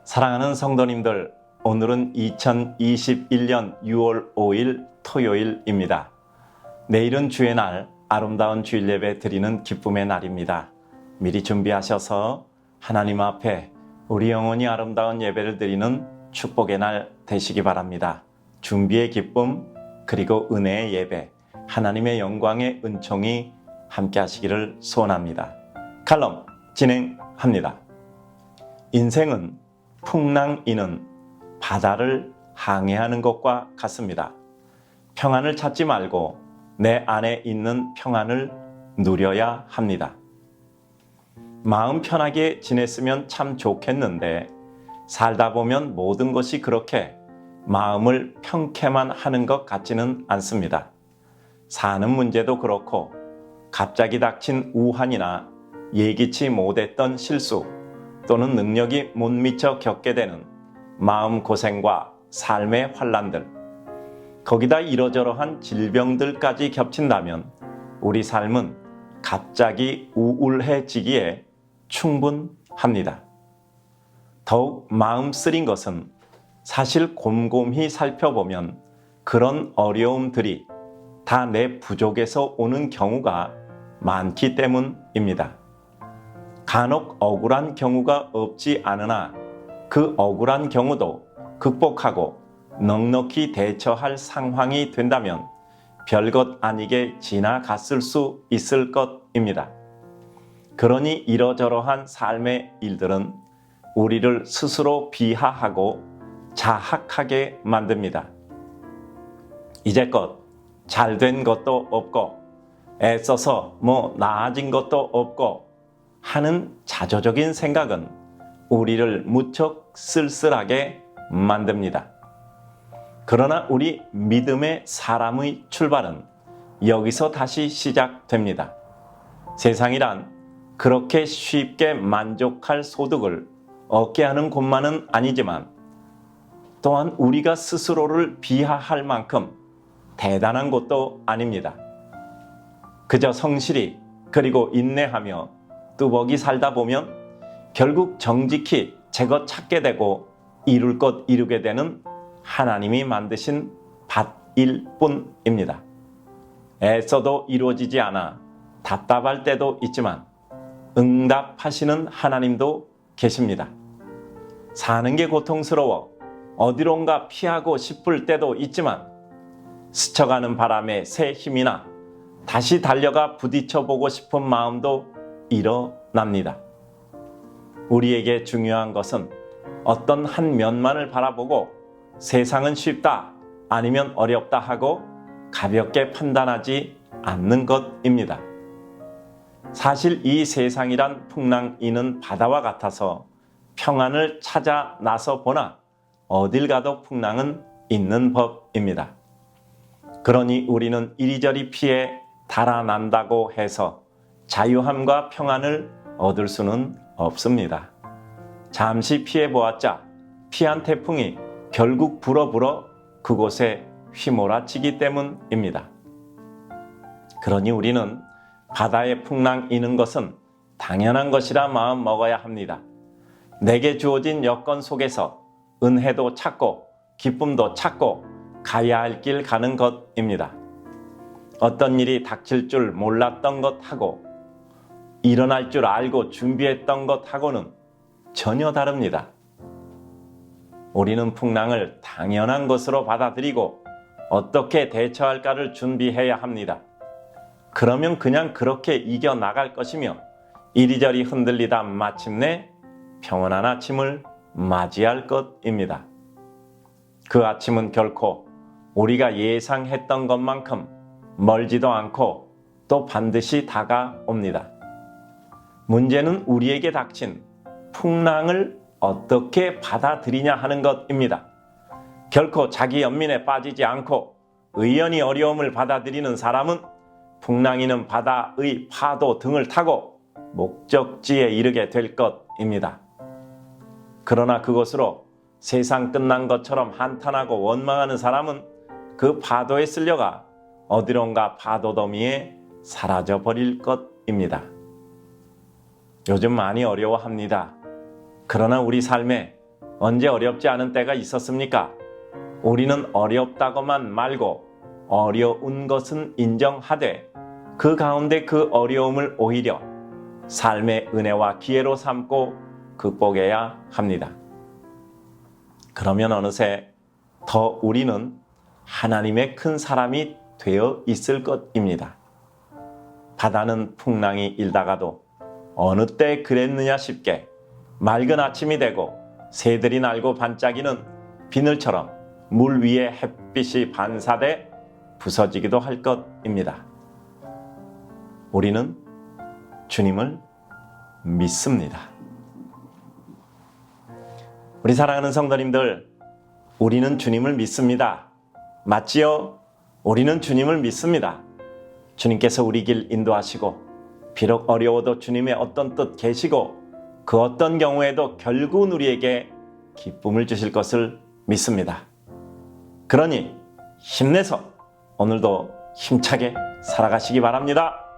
사랑하는 성도님들, 오늘은 2021년 6월 5일 토요일입니다. 내일은 주의 날, 아름다운 주일 예배 드리는 기쁨의 날입니다. 미리 준비하셔서 하나님 앞에 우리 영혼이 아름다운 예배를 드리는 축복의 날 되시기 바랍니다. 준비의 기쁨, 그리고 은혜의 예배, 하나님의 영광의 은총이 함께 하시기를 소원합니다. 칼럼 진행합니다. 인생은 풍랑이는 바다를 항해하는 것과 같습니다. 평안을 찾지 말고 내 안에 있는 평안을 누려야 합니다. 마음 편하게 지냈으면 참 좋겠는데 살다 보면 모든 것이 그렇게 마음을 편케만 하는 것 같지는 않습니다. 사는 문제도 그렇고 갑자기 닥친 우한이나 예기치 못했던 실수 또는 능력이 못 미쳐 겪게 되는 마음고생과 삶의 환란들, 거기다 이러저러한 질병들까지 겹친다면 우리 삶은 갑자기 우울해지기에 충분합니다. 더욱 마음 쓰린 것은 사실 곰곰이 살펴보면 그런 어려움들이 다 내 부족에서 오는 경우가 많기 때문입니다. 간혹 억울한 경우가 없지 않으나 그 억울한 경우도 극복하고 넉넉히 대처할 상황이 된다면 별것 아니게 지나갔을 수 있을 것입니다. 그러니 이러저러한 삶의 일들은 우리를 스스로 비하하고 자학하게 만듭니다. 이제껏 잘된 것도 없고 애써서 나아진 것도 없고 하는 자조적인 생각은 우리를 무척 쓸쓸하게 만듭니다. 그러나 우리 믿음의 사람의 출발은 여기서 다시 시작됩니다. 세상이란 그렇게 쉽게 만족할 소득을 얻게 하는 곳만은 아니지만 또한 우리가 스스로를 비하할 만큼 대단한 곳도 아닙니다. 그저 성실히 그리고 인내하며 뚜벅이 살다 보면 결국 정직히 제것 찾게 되고 이룰 것 이루게 되는 하나님이 만드신 밭일 뿐입니다. 애써도 이루어지지 않아 답답할 때도 있지만 응답하시는 하나님도 계십니다. 사는 게 고통스러워 어디론가 피하고 싶을 때도 있지만 스쳐가는 바람에 새 힘이나 다시 달려가 부딪혀보고 싶은 마음도 일어납니다. 우리에게 중요한 것은 어떤 한 면만을 바라보고 세상은 쉽다 아니면 어렵다 하고 가볍게 판단하지 않는 것입니다. 사실 이 세상이란 풍랑이는 바다와 같아서 평안을 찾아 나서 보나 어딜 가도 풍랑은 있는 법입니다. 그러니 우리는 이리저리 피해 달아난다고 해서 자유함과 평안을 얻을 수는 없습니다. 잠시 피해보았자 피한 태풍이 결국 불어 그곳에 휘몰아치기 때문입니다. 그러니 우리는 바다에 풍랑이는 것은 당연한 것이라 마음 먹어야 합니다. 내게 주어진 여건 속에서 은혜도 찾고 기쁨도 찾고 가야 할 길 가는 것입니다. 어떤 일이 닥칠 줄 몰랐던 것하고 일어날 줄 알고 준비했던 것하고는 전혀 다릅니다. 우리는 풍랑을 당연한 것으로 받아들이고 어떻게 대처할까를 준비해야 합니다. 그러면 그냥 그렇게 이겨나갈 것이며 이리저리 흔들리다 마침내 평온한 아침을 맞이할 것입니다. 그 아침은 결코 우리가 예상했던 것만큼 멀지도 않고 또 반드시 다가옵니다. 문제는 우리에게 닥친 풍랑을 어떻게 받아들이냐 하는 것입니다. 결코 자기 연민에 빠지지 않고 의연히 어려움을 받아들이는 사람은 풍랑이는 바다의 파도 등을 타고 목적지에 이르게 될 것입니다. 그러나 그것으로 세상 끝난 것처럼 한탄하고 원망하는 사람은 그 파도에 쓸려가 어디론가 파도 더미에 사라져 버릴 것입니다. 요즘 많이 어려워합니다. 그러나 우리 삶에 언제 어렵지 않은 때가 있었습니까? 우리는 어렵다고만 말고 어려운 것은 인정하되 그 가운데 그 어려움을 오히려 삶의 은혜와 기회로 삼고 극복해야 합니다. 그러면 어느새 더 우리는 하나님의 큰 사람이 되어 있을 것입니다. 바다는 풍랑이 일다가도 어느 때 그랬느냐 싶게 맑은 아침이 되고 새들이 날고 반짝이는 비늘처럼 물 위에 햇빛이 반사돼 부서지기도 할 것입니다. 우리는 주님을 믿습니다. 우리 사랑하는 성도님들, 우리는 주님을 믿습니다. 맞지요? 우리는 주님을 믿습니다. 주님께서 우리 길 인도하시고 비록 어려워도 주님의 어떤 뜻 계시고 그 어떤 경우에도 결국은 우리에게 기쁨을 주실 것을 믿습니다. 그러니 힘내서 오늘도 힘차게 살아가시기 바랍니다.